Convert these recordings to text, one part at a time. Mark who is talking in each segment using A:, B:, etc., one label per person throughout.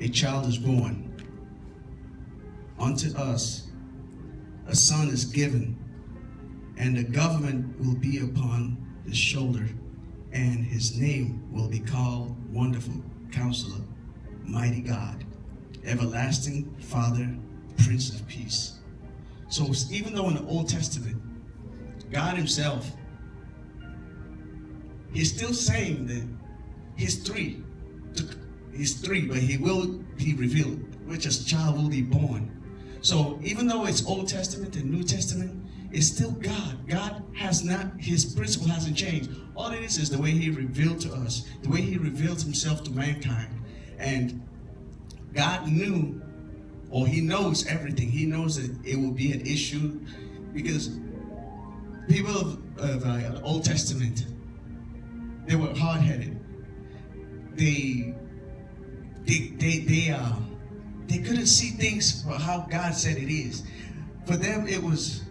A: a child is born. Unto us a son is given, and the government will be upon his shoulder, and his name will be called Wonderful Counselor, Mighty God, Everlasting Father, Prince of Peace. So even though in the Old Testament, God himself, he's still saying that he's three, but he revealed which a child will be born. So even though it's Old Testament and New Testament, it's still God. God has not, his principle hasn't changed. All it is the way he revealed to us, the way he revealed himself to mankind. And God knew, or he knows everything. He knows that it will be an issue because people of the Old Testament, they were hard-headed. They couldn't see things for how God said it is. For them, it was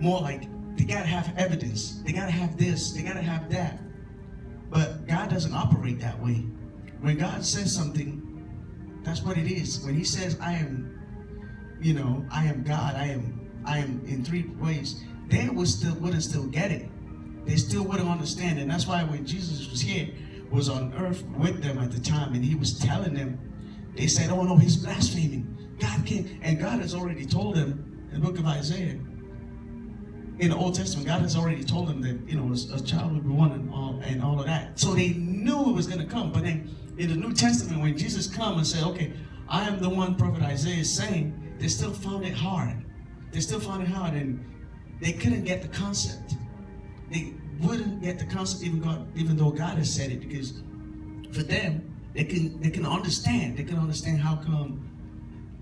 A: more like they gotta have evidence. They gotta have this. They gotta have that. But God doesn't operate that way. When God says something, that's what it is. When He says, "I am God. I am in three ways," they wouldn't still get it. They still wouldn't understand, and that's why when Jesus was on earth with them at the time, and He was telling them, they said, "Oh no, he's blaspheming. God can't." And God has already told them in the book of Isaiah, in the Old Testament, God has already told them that a child would be born and all of that. So they knew it was going to come. But then in the New Testament, when Jesus come and said, "Okay, I am the one Prophet Isaiah is saying," they still found it hard. They still found it hard, and they couldn't get the concept. They wouldn't get the concept even though God has said it, because for them, they can understand. They can understand how come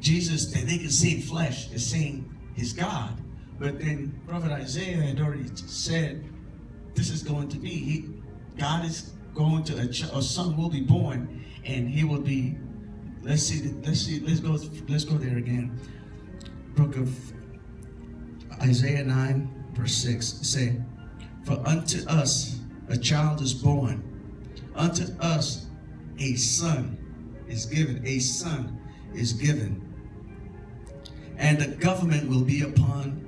A: Jesus, that they can see flesh, is saying He's God. But then Prophet Isaiah had already said, this is going to be, God is going to, a son will be born, and he will be, let's go there again. Book of Isaiah 9, verse 6, say, "For unto us a child is born, unto us a son is given," "and the government will be upon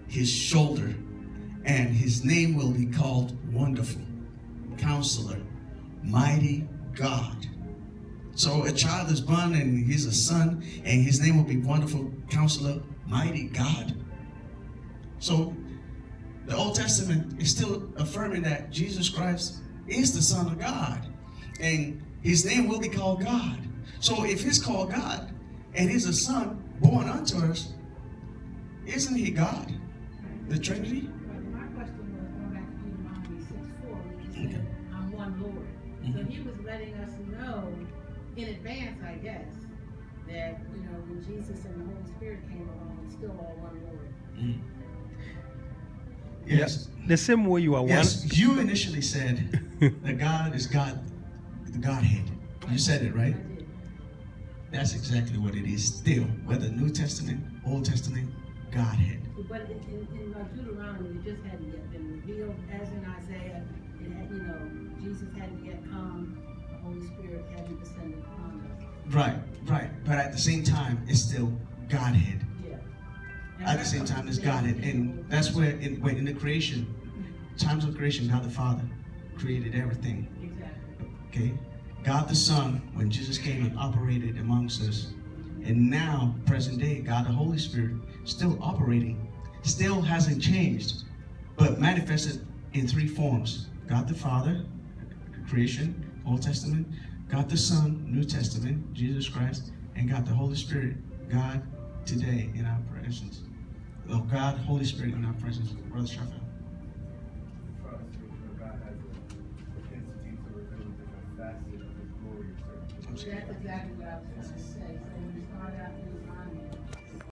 A: his shoulder, and his name will be called Wonderful Counselor, Mighty God." So a child is born, and he's a son, and his name will be Wonderful Counselor, Mighty God. So the Old Testament is still affirming that Jesus Christ is the Son of God, and his name will be called God. So if he's called God, and he's a son born unto us, isn't he God? The Trinity?
B: My question was going back to Deuteronomy 6:4, which is
A: Okay.
B: I'm one Lord. So he was letting us know in advance, I guess, that when Jesus and the Holy Spirit came along, it's still all one Lord.
A: Mm. Yes.
C: The same way you are
A: Yes, you initially said that God is God, the Godhead. You said it, right?
B: I did.
A: That's exactly what it is still, whether New Testament, Old Testament, Godhead.
B: But in Deuteronomy, it just hadn't yet been revealed, as in Isaiah. It had, Jesus hadn't yet come, the Holy Spirit hadn't descended upon us.
A: Right. But at the same time, it's still Godhead.
B: Yeah.
A: At the same time, it's Godhead. And that's where in the creation, times of creation, God the Father created everything.
B: Exactly.
A: Okay? God the Son, when Jesus came and operated amongst us, and now, present day, God the Holy Spirit, still operating, still hasn't changed, but manifested in three forms. God the Father, creation, Old Testament, God the Son, New Testament, Jesus Christ, and God the Holy Spirit, God today in our presence. Oh, God, Holy Spirit in our presence. Brother Shafel.
B: That's exactly what I was trying to say. So when we start out in Deuteronomy